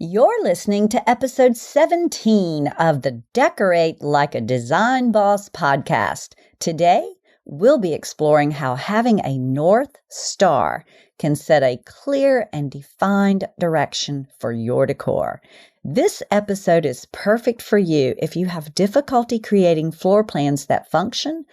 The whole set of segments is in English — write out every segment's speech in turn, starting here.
You're listening to episode 17 of the Decorate Like a Design Boss podcast. Today, we'll be exploring how having a North Star can set a clear and defined direction for your decor. This episode is perfect for you if you have difficulty creating floor plans that function,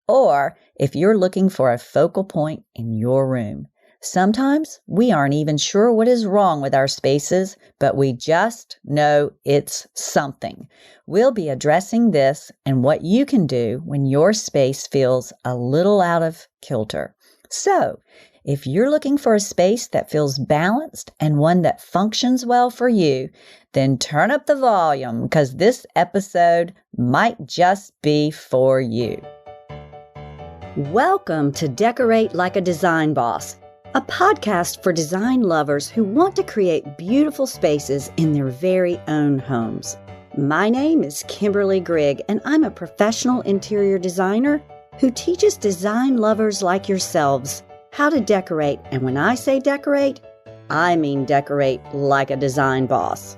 or if you're looking for a focal point in your room. Sometimes we aren't even sure what is wrong with our spaces, but we just know it's something. We'll be addressing this and what you can do when your space feels a little out of kilter. So, if you're looking for a space that feels balanced and one that functions well for you, then turn up the volume because this episode might just be for you. Welcome to Decorate Like a Design Boss, a podcast for design lovers who want to create beautiful spaces in their very own homes. My name is Kimberly Grigg, and I'm a professional interior designer who teaches design lovers like yourselves how to decorate. And when I say decorate, I mean decorate like a design boss.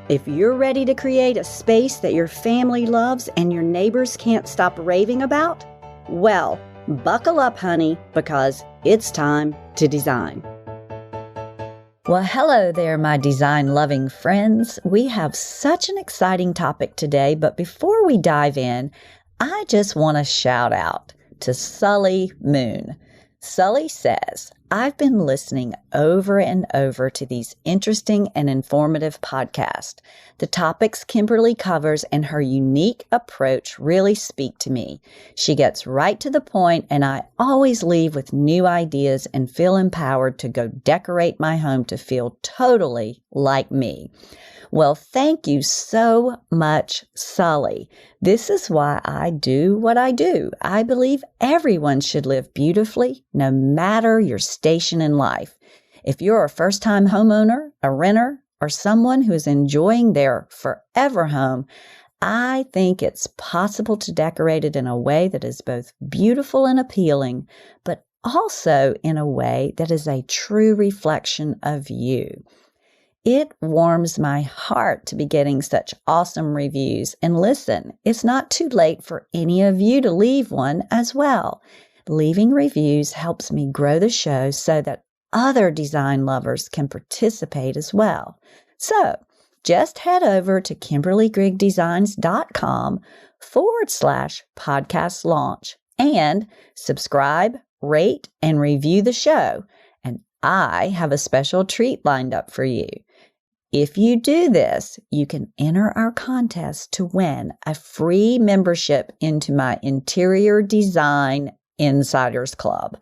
If you're ready to create a space that your family loves and your neighbors can't stop raving about, well, buckle up, honey, because it's time to design. Well, hello there, my design-loving friends. We have such an exciting topic today, but before we dive in, I just want to shout out to Sully Moon. Sully says, I've been listening over and over to these interesting and informative podcasts. The topics Kimberly covers and her unique approach really speak to me. She gets right to the point, and I always leave with new ideas and feel empowered to go decorate my home to feel totally like me. Well, thank you so much, Sully. This is why I do what I do. I believe everyone should live beautifully, no matter your station in life. If you're a first-time homeowner, a renter, or someone who is enjoying their forever home, I think it's possible to decorate it in a way that is both beautiful and appealing, but also in a way that is a true reflection of you. It warms my heart to be getting such awesome reviews. And listen, it's not too late for any of you to leave one as well. Leaving reviews helps me grow the show so that other design lovers can participate as well. So just head over to KimberlyGriggDesigns.com/podcast launch and subscribe, rate, and review the show. And I have a special treat lined up for you. If you do this, you can enter our contest to win a free membership into my Interior Design Insiders Club.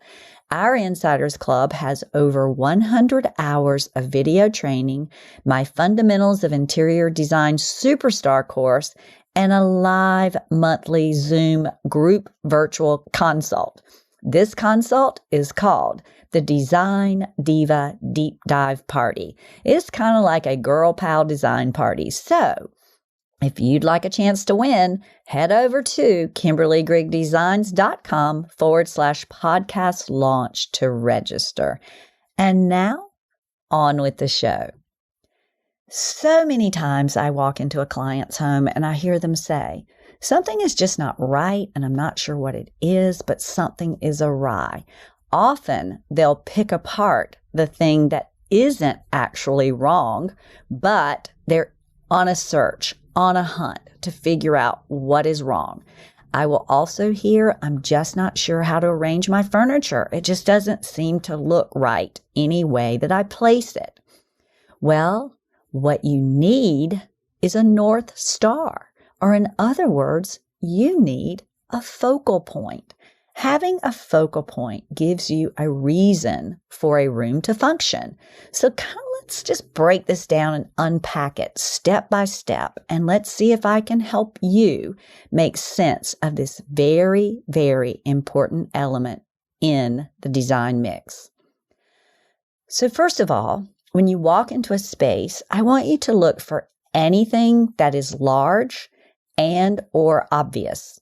Our Insiders Club has over 100 hours of video training, my Fundamentals of Interior Design Superstar course, and a live monthly Zoom group virtual consult. This consult is called the Design Diva Deep Dive Party. It's kind of like a girl pal design party. So if you'd like a chance to win, head over to KimberlyGriggDesigns.com/podcast launch to register. And now on with the show. So many times I walk into a client's home and I hear them say, something is just not right, and I'm not sure what it is, but something is awry. Often they'll pick apart the thing that isn't actually wrong, but they're on a search, on a hunt to figure out what is wrong. I will also hear, I'm just not sure how to arrange my furniture. It just doesn't seem to look right any way that I place it. Well, what you need is a North Star. Or in other words, you need a focal point. Having a focal point gives you a reason for a room to function. So let's just break this down and unpack it step by step. And let's see if I can help you make sense of this very, very important element in the design mix. So first of all, when you walk into a space, I want you to look for anything that is large and or obvious.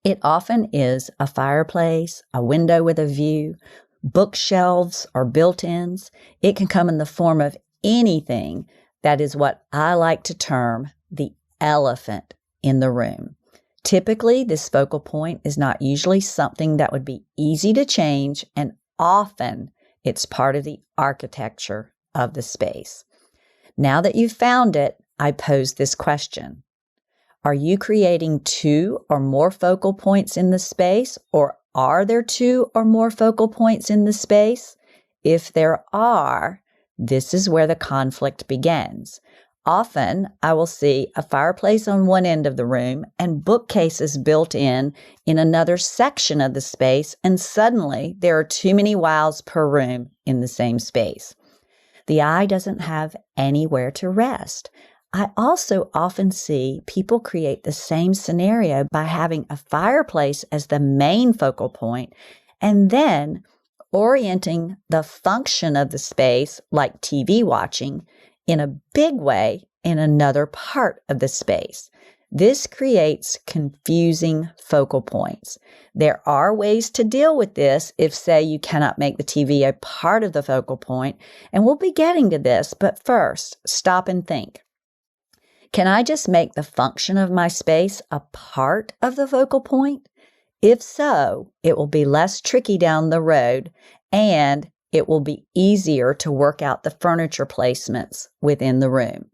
It often is a fireplace, a window with a view, bookshelves or built-ins. It can come in the form of anything That is what I like to term the elephant in the room. Typically, this focal point is not usually something that would be easy to change, and often it's part of the architecture of the space. Now that you've found it, I pose this question. Are you creating 2 or more focal points in the space, or are there 2 or more focal points in the space? If there are, this is where the conflict begins. Often, I will see a fireplace on one end of the room and bookcases built in another section of the space, and suddenly there are too many wows per room in the same space. The eye doesn't have anywhere to rest. I also often see people create the same scenario by having a fireplace as the main focal point and then orienting the function of the space, like TV watching, in a big way in another part of the space. This creates confusing focal points. There are ways to deal with this if, say, you cannot make the TV a part of the focal point, and we'll be getting to this, but first, stop and think. Can I just make the function of my space a part of the focal point? If so, it will be less tricky down the road, and it will be easier to work out the furniture placements within the room.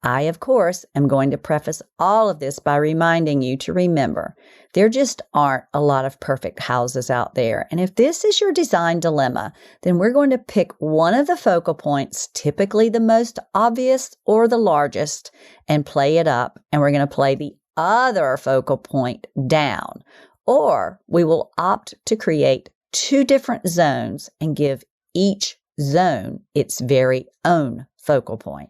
I, of course, am going to preface all of this by reminding you to remember, there just aren't a lot of perfect houses out there. And if this is your design dilemma, then we're going to pick one of the focal points, typically the most obvious or the largest, and play it up. And we're going to play the other focal point down. Or we will opt to create 2 different zones and give each zone its very own focal point.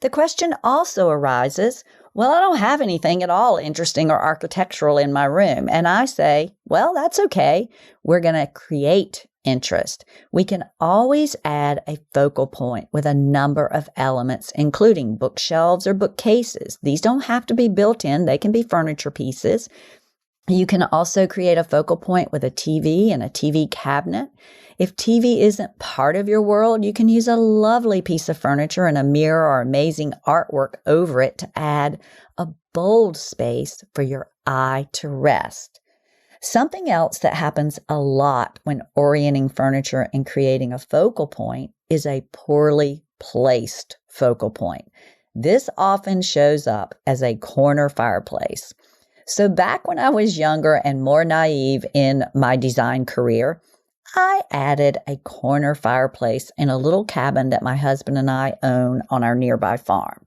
The question also arises, well, I don't have anything at all interesting or architectural in my room. And I say, well, that's okay. We're going to create interest. We can always add a focal point with a number of elements, including bookshelves or bookcases. These don't have to be built in. They can be furniture pieces. You can also create a focal point with a TV and a TV cabinet. If TV isn't part of your world, you can use a lovely piece of furniture and a mirror or amazing artwork over it to add a bold space for your eye to rest. Something else that happens a lot when orienting furniture and creating a focal point is a poorly placed focal point. This often shows up as a corner fireplace. So back when I was younger and more naive in my design career, I added a corner fireplace in a little cabin that my husband and I own on our nearby farm.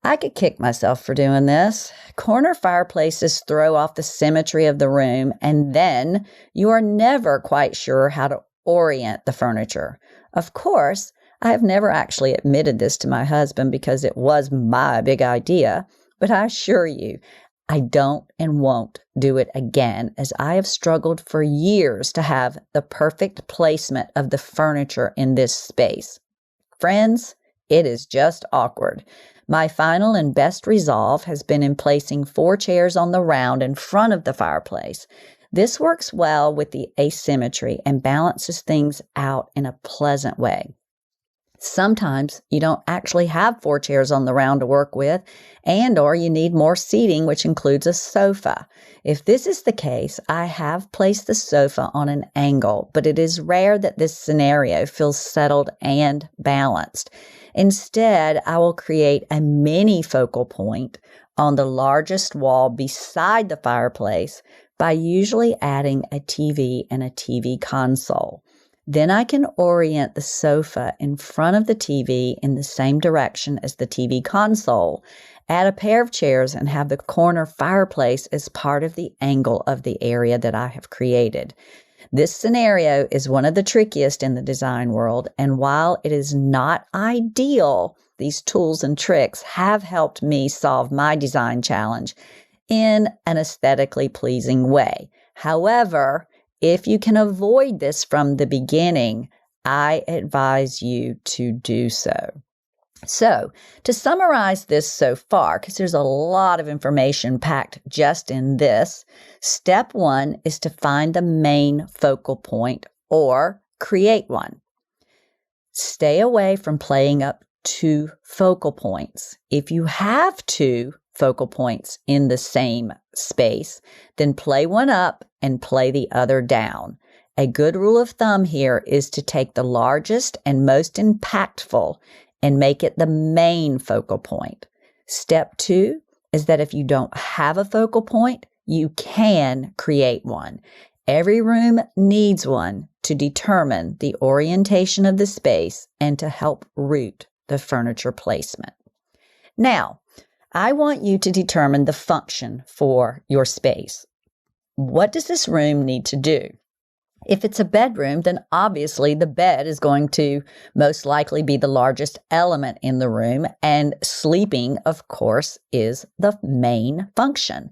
I could kick myself for doing this. Corner fireplaces throw off the symmetry of the room, and then you are never quite sure how to orient the furniture. Of course, I have never actually admitted this to my husband because it was my big idea, but I assure you, I don't and won't do it again, as I have struggled for years to have the perfect placement of the furniture in this space. Friends, it is just awkward. My final and best resolve has been in placing 4 chairs on the round in front of the fireplace. This works well with the asymmetry and balances things out in a pleasant way. Sometimes you don't actually have 4 chairs on the round to work with, or you need more seating, which includes a sofa. If this is the case, I have placed the sofa on an angle, but it is rare that this scenario feels settled and balanced. Instead, I will create a mini focal point on the largest wall beside the fireplace by usually adding a TV and a TV console. Then I can orient the sofa in front of the TV in the same direction as the TV console, add a pair of chairs, and have the corner fireplace as part of the angle of the area that I have created. This scenario is one of the trickiest in the design world, and while it is not ideal, these tools and tricks have helped me solve my design challenge in an aesthetically pleasing way. However, if you can avoid this from the beginning, I advise you to do so. So, to summarize this so far, because there's a lot of information packed just in this, step 1 is to find the main focal point or create one. Stay away from playing up two focal points. If you have two focal points in the same space, then play one up and play the other down. A good rule of thumb here is to take the largest and most impactful and make it the main focal point. Step 2 is that if you don't have a focal point, you can create one. Every room needs one to determine the orientation of the space and to help root the furniture placement. Now, I want you to determine the function for your space. What does this room need to do? If it's a bedroom, then obviously the bed is going to most likely be the largest element in the room, and sleeping, of course, is the main function.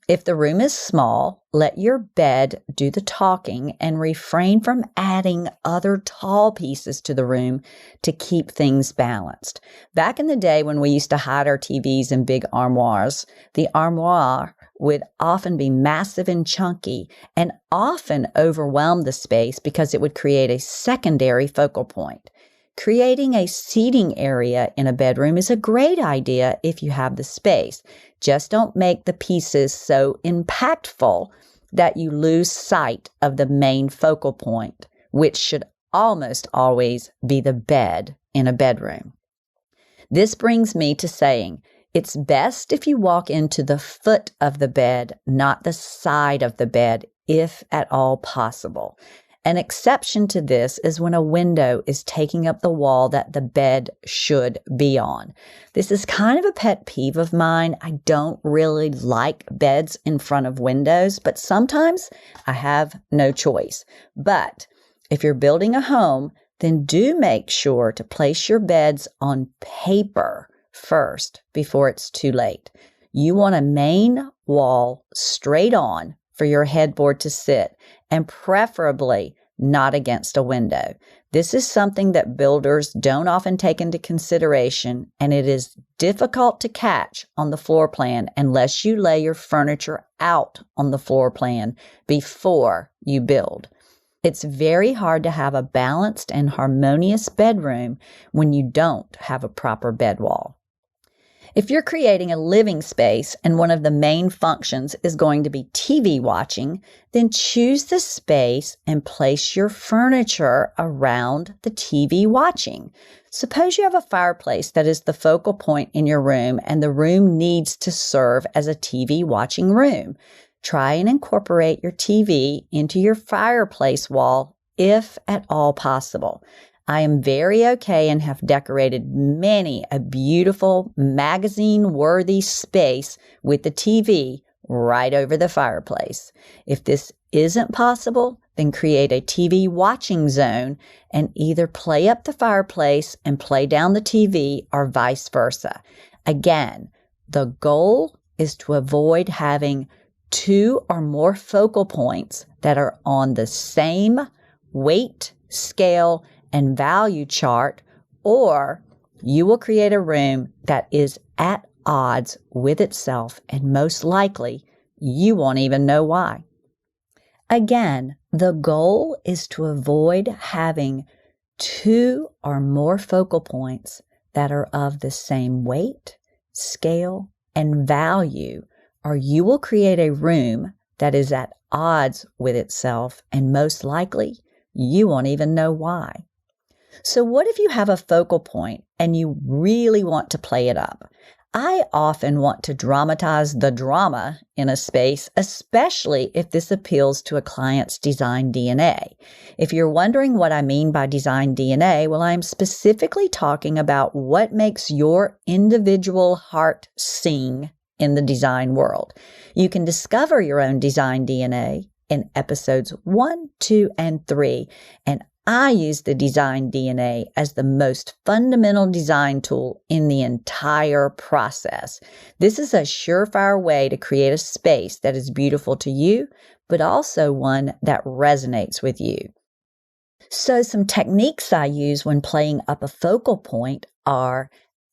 If the room is small, let your bed do the talking and refrain from adding other tall pieces to the room to keep things balanced. Back in the day when we used to hide our TVs in big armoires, the armoire would often be massive and chunky and often overwhelm the space because it would create a secondary focal point. Creating a seating area in a bedroom is a great idea if you have the space. Just don't make the pieces so impactful that you lose sight of the main focal point, which should almost always be the bed in a bedroom. This brings me to saying, it's best if you walk into the foot of the bed, not the side of the bed, if at all possible. An exception to this is when a window is taking up the wall that the bed should be on. This is kind of a pet peeve of mine. I don't really like beds in front of windows, but sometimes I have no choice. But if you're building a home, then do make sure to place your beds on paper first before it's too late. You want a main wall straight on for your headboard to sit, and preferably not against a window. This is something that builders don't often take into consideration, and it is difficult to catch on the floor plan unless you lay your furniture out on the floor plan before you build. It's very hard to have a balanced and harmonious bedroom when you don't have a proper bed wall. If you're creating a living space and one of the main functions is going to be TV watching, then choose the space and place your furniture around the TV watching. Suppose you have a fireplace that is the focal point in your room and the room needs to serve as a TV watching room. Try and incorporate your TV into your fireplace wall if at all possible. I am very okay and have decorated many a beautiful magazine-worthy space with the TV right over the fireplace. If this isn't possible, then create a TV watching zone and either play up the fireplace and play down the TV or vice versa. Again, the goal is to avoid having two or more focal points that are on the same weight, scale, and value chart, or you will create a room that is at odds with itself, and most likely you won't even know why. Again, the goal is to avoid having two or more focal points that are of the same weight, scale, and value, or you will create a room that is at odds with itself, and most likely you won't even know why. So what if you have a focal point and you really want to play it up? I often want to dramatize the drama in a space, especially if this appeals to a client's design DNA. If you're wondering what I mean by design DNA, well, I'm specifically talking about what makes your individual heart sing in the design world. You can discover your own design DNA in episodes 1, 2, and 3, and I use the design DNA as the most fundamental design tool in the entire process. This is a surefire way to create a space that is beautiful to you, but also one that resonates with you. So some techniques I use when playing up a focal point are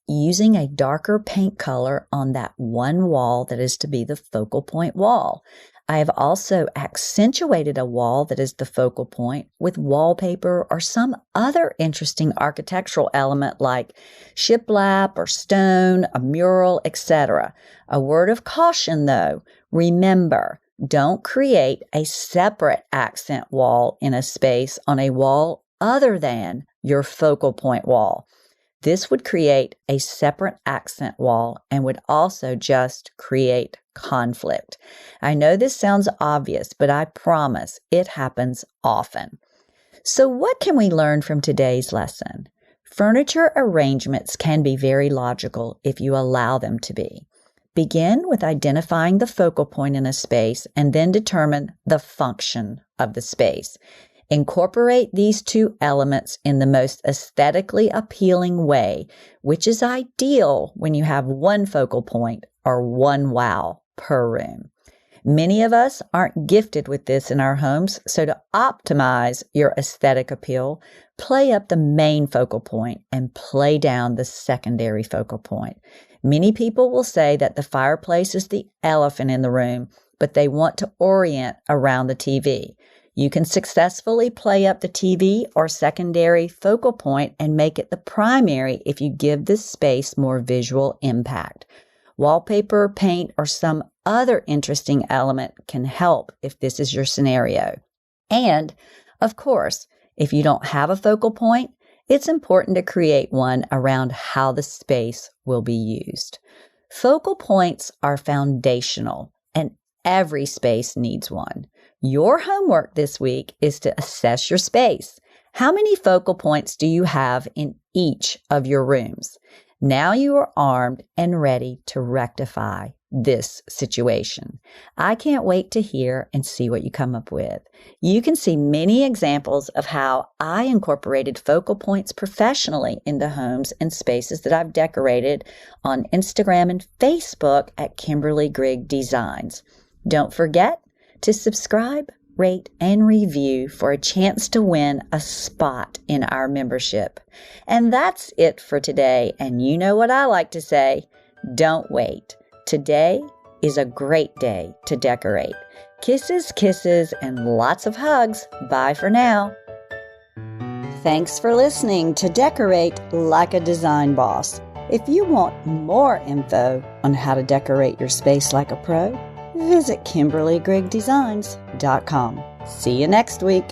using a darker paint color on that one wall that is to be the focal point wall. I have also accentuated a wall that is the focal point with wallpaper or some other interesting architectural element like shiplap or stone, a mural, etc. A word of caution though, remember, don't create a separate accent wall in a space on a wall other than your focal point wall. This would create a separate accent wall and would also just create conflict. I know this sounds obvious, but I promise it happens often. So what can we learn from today's lesson? Furniture arrangements can be very logical if you allow them to be. Begin with identifying the focal point in a space and then determine the function of the space. Incorporate these two elements in the most aesthetically appealing way, which is ideal when you have one focal point or one wow per room. Many of us aren't gifted with this in our homes, so to optimize your aesthetic appeal, play up the main focal point and play down the secondary focal point. Many people will say that the fireplace is the elephant in the room, but they want to orient around the TV. You can successfully play up the TV or secondary focal point and make it the primary if you give this space more visual impact. Wallpaper, paint, or some other interesting element can help if this is your scenario. And, of course, if you don't have a focal point, it's important to create one around how the space will be used. Focal points are foundational, and every space needs one. Your homework this week is to assess your space. How many focal points do you have in each of your rooms? Now you are armed and ready to rectify this situation. I can't wait to hear and see what you come up with. You can see many examples of how I incorporated focal points professionally into homes and spaces that I've decorated on Instagram and Facebook at Kimberly Grigg Designs. Don't forget to subscribe, rate, and review for a chance to win a spot in our membership. And that's it for today. And you know what I like to say, don't wait. Today is a great day to decorate. Kisses, kisses, and lots of hugs. Bye for now. Thanks for listening to Decorate Like a Design Boss. If you want more info on how to decorate your space like a pro, visit KimberlyGriggDesigns.com. See you next week.